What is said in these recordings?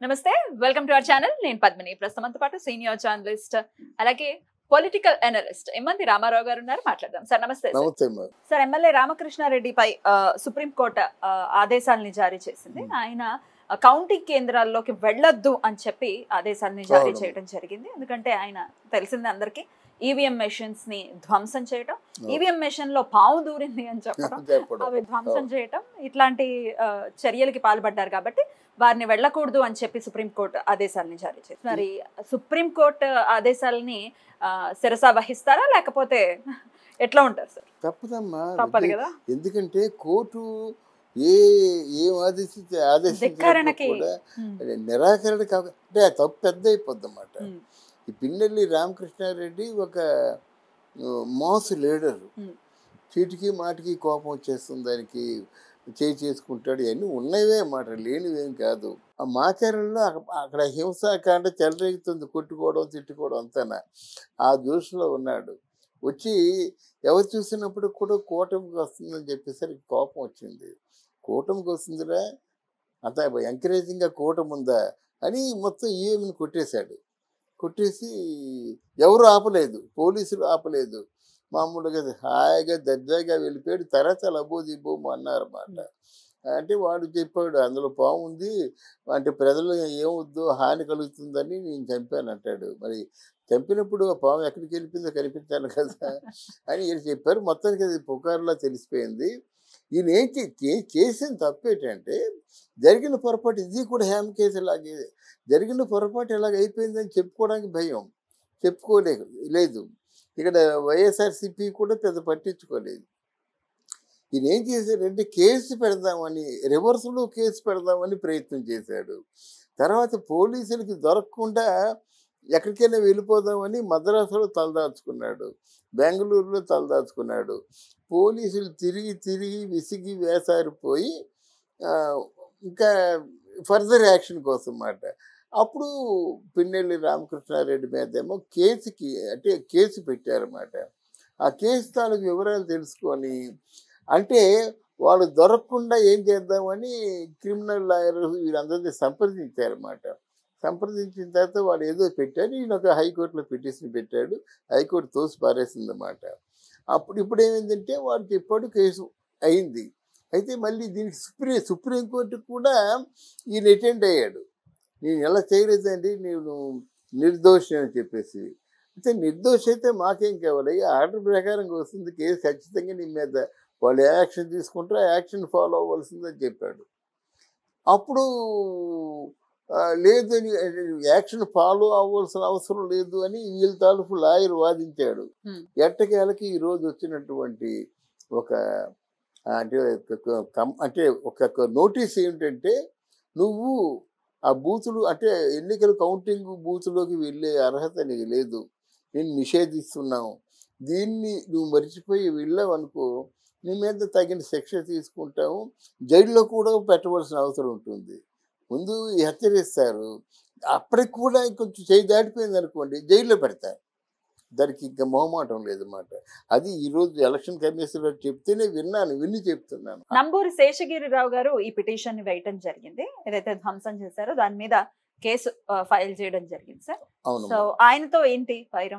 నమస్తే welcome to our channel నేను పద్మిని ప్రస్తుతంతో పాటు సీనియర్ జర్నలిస్ట్ అలాగే పొలిటికల్ అనలిస్ట్ ఎమ్మంది రామారావు గారు ఉన్నారు మాట్లాడదాం సార్ నమస్తే సార్ ఎమ్మెల్యే రామకృష్ణారెడ్డిపై సుప్రీంకోర్టు ఆదేశాలను జారీ చేసింది ఆయన కౌంటింగ్ కేంద్రాల్లోకి వెళ్ళొద్దు అని చెప్పి ఆదేశాలను జారీ చేయడం జరిగింది ఎందుకంటే ఆయన తెలిసింది అందరికీ ఈవీఎం మెషిన్స్ ని ధ్వంసం చేయటం ఈవీఎం మెషిన్ లో పాము దూరింది అని చెప్పడం అవి ధ్వంసం చేయటం ఇట్లాంటి చర్యలకి పాల్పడ్డారు కాబట్టి వారిని వెళ్ళకూడదు అని చెప్పి సుప్రీంకోర్టు ఆదేశాలని జారీ చేసింది మరి సుప్రీంకోర్టు ఆదేశాలని శిరసా వహిస్తారా లేకపోతే ఎట్లా ఉంటారు సార్? తప్పదమ్మా, తప్పదు కదా, ఎందుకంటే కోర్టు ఏం ఆదేశించడానికి నిరాకరణ కాకపోతే తప్పు పెద్ద అయిపోద్ది అన్నమాట. ఈ పిన్నెల్లి రామకృష్ణారెడ్డి ఒక మాస్ లీడరు, చీటికి మాటికి కోపం వచ్చేస్తుంది, దానికి చేసుకుంటాడు, ఇవన్నీ ఉన్నవే అన్నమాట, లేనివేం కాదు. ఆ మాచారంలో అక్కడ హింసాకాండ చెలరేగుతుంది, కొట్టుకోవడం తిట్టుకోవడం అంతా ఆ దృష్టిలో ఉన్నాడు. వచ్చి ఎవరు చూసినప్పుడు కూడా కూటమికి వస్తుందని చెప్పేసరికి కోపం వచ్చింది. కూటమికి వస్తుందిరా, అంత ఎంకరేజింగ్గా కూటమి ఉందా అని మొత్తం ఈవెంని కొట్టేశాడు. కొట్టేసి ఎవరు ఆపలేదు, పోలీసులు ఆపలేదు, మామూలుగా హాయిగా దర్జాగా వెళ్ళిపోయాడు. తర్వాత లబోదిబ్బోము అన్నారన్నమాట. అంటే వాడు చెప్పాడు అందులో పాము ఉంది, అంటే ప్రజలు ఏమొద్దు హాని కలుగుతుందని నేను చంపాను అంటాడు. మరి చంపినప్పుడు ఆ పాము ఎక్కడికి వెళ్ళిపోయిందో కనిపించాలి కదా అని వీళ్ళు చెప్పారు. మొత్తానికి అది పుకారులా తెలిసిపోయింది. ఈయన చేసిన తప్పేంటంటే జరిగిన పొరపాటు, ఇది కూడా హ్యామ్ కేసు ఇలాగే జరిగిన పొరపాటు ఇలాగ అయిపోయిందని చెప్పుకోవడానికి భయం, చెప్పుకోలేదు. ఇక్కడ వైఎస్ఆర్సీపీ కూడా పెద్ద పట్టించుకోలేదు. ఈయన ఏం చేశాడంటే కేసు పెడదామని, రివర్స్లో కేసు పెడదామని ప్రయత్నం చేశాడు. తర్వాత పోలీసులకి దొరకకుండా ఎక్కడికైనా వెళ్ళిపోదామని మద్రాసులో తలదాచుకున్నాడు, బెంగళూరులో తలదాచుకున్నాడు. పోలీసులు తిరిగి విసిగి వేసారిపోయి ఇంకా ఫర్దర్ యాక్షన్ కోసం అన్నమాట. అప్పుడు పిన్నెల్లి రామకృష్ణారెడ్డి మీద ఏమో కేసు పెట్టారన్నమాట. ఆ కేసు తాలూకు వివరాలు తెలుసుకొని, అంటే వాళ్ళు దొరకకుండా ఏం చేద్దామని క్రిమినల్ లాయర్ వీళ్ళందరినీ సంప్రదించారన్నమాట. సంప్రదించిన తర్వాత వాళ్ళు ఏదో పెట్టారు, ఈయన ఒక హైకోర్టులో పిటిషన్ పెట్టాడు, హైకోర్టు తోసి పారేసిందన్నమాట. ఇప్పుడు ఏమైందంటే వాడు చెప్పాడు, కేసు అయింది. అయితే మళ్ళీ దీనికి సుప్రీంకోర్టుకు కూడా ఈయన అటెండ్ అయ్యాడు. నేను ఎలా చేయలేదండి, నేను నిర్దోషి అని చెప్పేసి. అయితే నిర్దోషి అయితే మాకేం కావాలి, ఆర్డర్ ప్రకారంగా వస్తుంది కేసు, ఖచ్చితంగా నీ మీద వాళ్ళు యాక్షన్ తీసుకుంటారు, యాక్షన్ ఫాలో అవ్వాల్సిందని చెప్పాడు. అప్పుడు లేదు, యాక్షన్ ఫాలో అవ్వాల్సిన అవసరం లేదు అని వీళ్ళ తాలూకు లాయర్ వాదించాడు. ఎట్టకేలకి ఈరోజు వచ్చినటువంటి ఒక ఒక నోటీస్ ఏమిటంటే, నువ్వు ఆ బూతులు అంటే ఎన్నికల కౌంటింగ్ బూత్లోకి వెళ్ళే అర్హత నీకు లేదు, నేను నిషేధిస్తున్నావు, దీన్ని నువ్వు మర్చిపోయి వెళ్ళావు అనుకో, నీ మీద తగిన శిక్ష తీసుకుంటాము, జైల్లో కూడా పెట్టవలసిన అవసరం ఉంటుంది. ముందు హెచ్చరిస్తారు, అప్పటికి కూడా కొంచెం చేయి దాటిపోయింది అనుకోండి జైల్లో పెడతారు, దానికి ఇంకా మొహమాటం లేదన్నమాట. అది ఈరోజు ఎలక్షన్ కమిషన్ చెప్తేనే విని చెప్తున్నాను. నంబూరి శేషగిరిరావు గారు ఈ పిటిషన్ ని వేయటం జరిగింది, ఏదైతే ధ్వంసం చేశారో దాని మీద కేసు ఫైల్ చేయడం జరిగింది సార్. అవును, సో ఆయనతో ఏంటి ఫైర్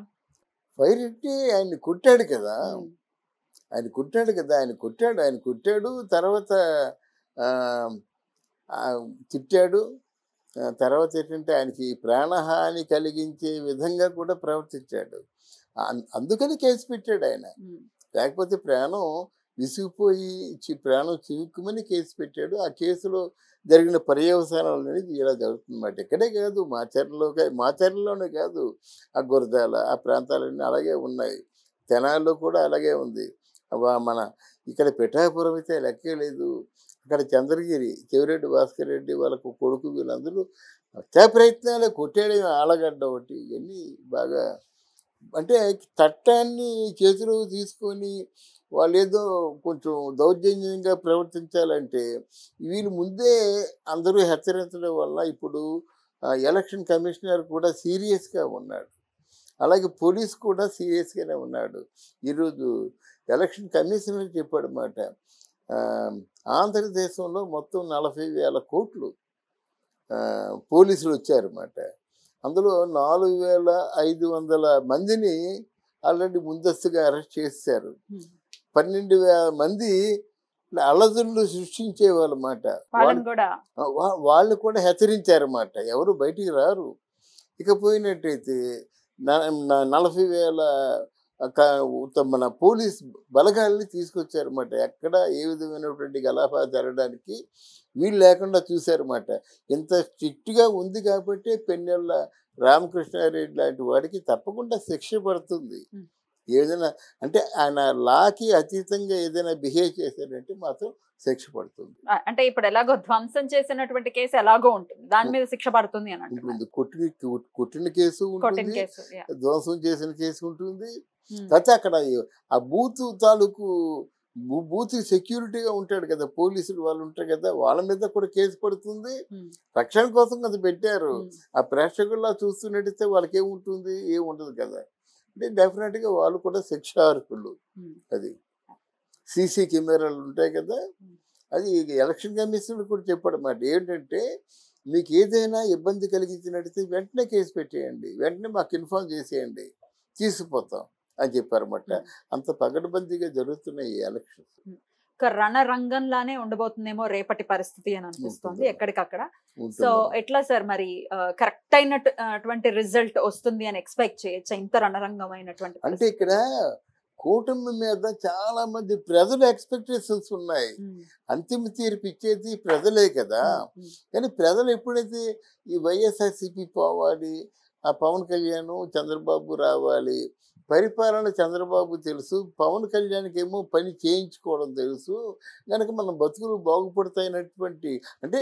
అంటే ఆయన కొట్టాడు కదా, ఆయన కొట్టాడు, తర్వాత తిట్టాడు. తర్వాత ఏంటంటే ఆయనకి ప్రాణహాని కలిగించే విధంగా కూడా ప్రవర్తించాడు. అందుకని కేసు పెట్టాడు ఆయన. లేకపోతే ప్రాణం విసిగిపోయి ప్రాణం చివుక్కుమని కేసు పెట్టాడు. ఆ కేసులో జరిగిన పర్యవసానాలు అనేది ఇలా జరుగుతుందన్నమాట. ఇక్కడే కాదు, మాచర్లలోనే కాదు, ఆ గురజాల ఆ ప్రాంతాలన్నీ అలాగే ఉన్నాయి, తెనాల్లో కూడా అలాగే ఉంది. మన ఇక్కడ పిఠాపురం అయితే లెక్కే లేదు, అక్కడ చంద్రగిరి చెవిరెడ్డి భాస్కర్ రెడ్డి వాళ్ళకు కొడుకు వీళ్ళందరూ హత్యా ప్రయత్నాలు, కొట్టేయడం, ఆలగడ్డ ఒకటి, ఇవన్నీ బాగా అంటే చట్టాన్ని చేతిలో తీసుకొని వాళ్ళు ఏదో కొంచెం దౌర్జన్యంగా ప్రవర్తించాలంటే వీళ్ళు ముందే అందరూ హెచ్చరించడం వల్ల ఇప్పుడు ఎలక్షన్ కమిషనర్ కూడా సీరియస్గా ఉన్నాడు, అలాగే పోలీస్ కూడా సీరియస్గానే ఉన్నాడు. ఈరోజు ఎలక్షన్ కమిషనర్ చెప్పాడు అన్నమాట, ఆంధ్రదేశంలో మొత్తం 40,000 కోట్లు పోలీసులు వచ్చారన్నమాట. అందులో 4500 మందిని ఆల్రెడీ ముందస్తుగా అరెస్ట్ చేశారు. 12,000 మంది అలజడులు సృష్టించేవాళ్ళమాట. వాళ్ళు కూడా హెచ్చరించారన్నమాట, ఎవరు బయటికి రారు. ఇకపోయినట్టయితే 40,000 మన పోలీస్ బలగాల్ని తీసుకొచ్చారన్నమాట. ఎక్కడ ఏ విధమైనటువంటి గలాభా జరగడానికి వీళ్ళు లేకుండా చూశారన్నమాట. ఇంత స్ట్రిక్ట్గా ఉంది కాబట్టి పెన్నెల్ల రామకృష్ణారెడ్డి లాంటి వాడికి తప్పకుండా శిక్ష పడుతుంది. ఏదైనా అంటే ఆయన లాకి అతీతంగా ఏదైనా బిహేవ్ చేశారంటే మాత్రం శిక్ష పడుతుంది. అంటే ఇప్పుడు ఎలాగో ధ్వంసం చేసినటువంటి కేసు ఎలాగో ఉంటుంది, దాని మీద శిక్ష పడుతుంది అని ఉంటుంది. కొట్టిన కేసు ఉంటుంది, ధ్వంసం చేసిన కేసు ఉంటుంది. తర్వాత అక్కడ ఆ బూత్ తాలూకు బూత్ సెక్యూరిటీగా ఉంటాడు కదా, పోలీసులు వాళ్ళు ఉంటారు కదా, వాళ్ళ మీద కూడా కేసు పడుతుంది. రక్షణ కోసం కదా పెట్టారు. ఆ ప్రేక్షకుల్లా చూస్తున్నట్టయితే వాళ్ళకి ఏముంటుంది, ఏముండదు కదా. అంటే డెఫినెట్గా వాళ్ళు కూడా శిక్షార్హులు. అది సీసీ కెమెరాలు ఉంటాయి కదా, అది ఎలక్షన్ కమిషన్ కూడా చెప్పాడన్నమాట. ఏంటంటే మీకు ఏదైనా ఇబ్బంది కలిగించినట్టయితే వెంటనే కేసు పెట్టేయండి, వెంటనే మాకు ఇన్ఫార్మ్ చేసేయండి, తీసుకుపోతాం అని చెప్పారన్నమాట. అంత పగడ్బందీగా జరుగుతున్నాయి ఈ ఎలక్షన్స్. రణరంగంలానే ఉండబోతుందేమో రేపటి పరిస్థితి అని అనిపిస్తుంది ఎక్కడికక్కడ. సో ఎట్లా సార్ మరి కరెక్ట్ అయినటువంటి రిజల్ట్ వస్తుంది అని ఎక్స్పెక్ట్ చేయొచ్చా ఇంత రణరంగమైనటువంటి? అంటే ఇక్కడ కూటమి మీద చాలా మంది ప్రజలు ఎక్స్పెక్టేషన్స్ ఉన్నాయి. అంతిమ తీర్పు ఇచ్చేది ప్రజలే కదా. కానీ ప్రజలు ఎప్పుడైతే ఈ వైఎస్ఆర్సీపీ పోవాలి, ఆ పవన్ కళ్యాణ్ చంద్రబాబు రావాలి, పరిపాలన చంద్రబాబు తెలుసు, పవన్ కళ్యాణ్కి ఏమో పని చేయించుకోవడం తెలుసు, కనుక మన బతుకులు బాగుపడతాయినటువంటి అంటే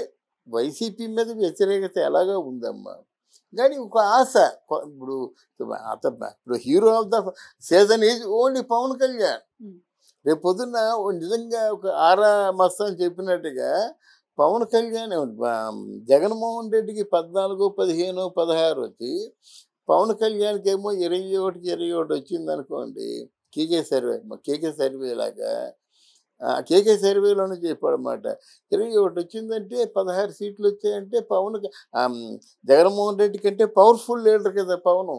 వైసీపీ మీద వ్యతిరేకత ఎలాగా ఉందమ్మా. కానీ ఒక ఆశ, ఇప్పుడు hero of the season is only Pawan Kalyan. రేపు పొద్దున్న నిజంగా ఒక ఆరా మస్తా అని చెప్పినట్టుగా పవన్ కళ్యాణ్ జగన్మోహన్ రెడ్డికి 14, 15, 16 వచ్చి పవన్ కళ్యాణ్కి ఏమో 21 వచ్చింది అనుకోండి. కేకే సర్వే లాగా కేకే సర్వేలోనే చెప్పాడన్నమాట. 21 వచ్చిందంటే 16 సీట్లు వచ్చాయంటే జగన్మోహన్ రెడ్డి కంటే పవర్ఫుల్ లీడర్ కదా పవన్.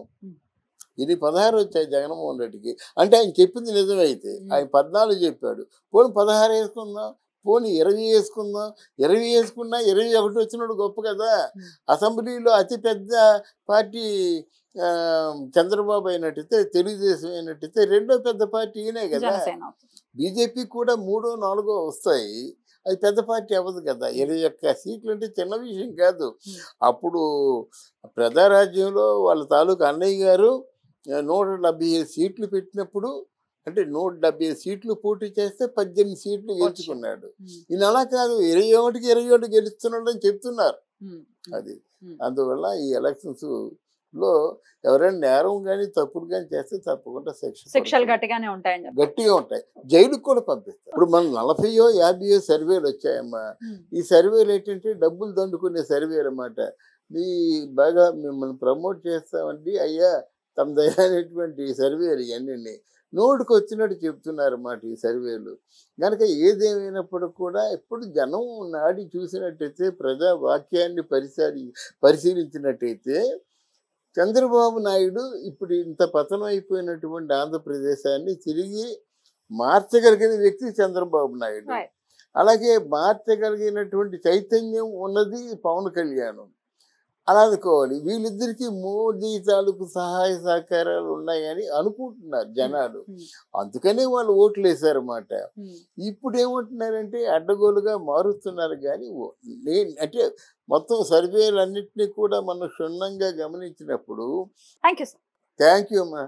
ఇది 16 వచ్చాయి జగన్మోహన్ రెడ్డికి. అంటే ఆయన చెప్పింది నిజమైతే ఆయన 14 చెప్పాడు, పోనీ 16 వేసుకుందాం, పోనీ 20 వేసుకుందాం, 20 వేసుకున్నా 21 వచ్చినప్పుడు గొప్ప కదా. అసెంబ్లీలో అతిపెద్ద పార్టీ చంద్రబాబు అయినట్టయితే, తెలుగుదేశం అయినట్టయితే రెండో పెద్ద పార్టీ ఈయనే కదా. బీజేపీ కూడా 3, 4 వస్తాయి, అది పెద్ద పార్టీ అవ్వదు కదా. 21 సీట్లు అంటే చిన్న విషయం కాదు. అప్పుడు ప్రజారాజ్యంలో వాళ్ళ తాలూకు అన్నయ్య గారు 175 సీట్లు పెట్టినప్పుడు, అంటే 175 సీట్లు పోటీ చేస్తే 18 సీట్లు గెలుచుకున్నాడు. ఈయన అలా కాదు, 21కి 21 గెలుస్తున్నాడు అని చెప్తున్నారు. అది అందువల్ల ఈ ఎలక్షన్స్ లో ఎవరైనా నేరం కానీ తప్పులు కానీ చేస్తే తప్పకుండా శిక్షలు గట్టిగానే ఉంటాయండి, గట్టిగా ఉంటాయి. జైలుకు కూడా పంపిస్తారు. ఇప్పుడు మనం 40, 50 సర్వేలు వచ్చాయమ్మా. ఈ సర్వేలు ఏంటంటే డబ్బులు దండుకునే సర్వేలు అన్నమాట. మీ బాగా మిమ్మల్ని ప్రమోట్ చేస్తామండి అయ్యా తమదైనటువంటి సర్వేలు ఇవన్నీ నోటికి వచ్చినట్టు చెప్తున్నారు అన్నమాట ఈ సర్వేలు. కనుక ఏదేమైనప్పుడు కూడా ఎప్పుడు జనం నాడి చూసినట్టయితే, ప్రజా వాక్యాన్ని పరిశీలించినట్టయితే, చంద్రబాబు నాయుడు ఇప్పుడు ఇంత పతనం అయిపోయినటువంటి ఆంధ్రప్రదేశాన్ని తిరిగి మార్చగలిగిన వ్యక్తి చంద్రబాబు నాయుడు. అలాగే మార్చగలిగినటువంటి చైతన్యం ఉన్నది పవన్ కళ్యాణ్. అలా అనుకోవాలి. వీళ్ళిద్దరికీ మోదీ తాలూకు సహాయ సహకారాలు ఉన్నాయని అనుకుంటున్నారు జనాలు, అందుకనే వాళ్ళు ఓట్లు వేశారన్నమాట. ఇప్పుడు ఏమంటున్నారంటే అడ్డగోలుగా మారుతున్నారు. కానీ అంటే మొత్తం సర్వేలన్నింటినీ కూడా మనం క్షుణ్ణంగా గమనించినప్పుడు. థ్యాంక్ యూ అమ్మా.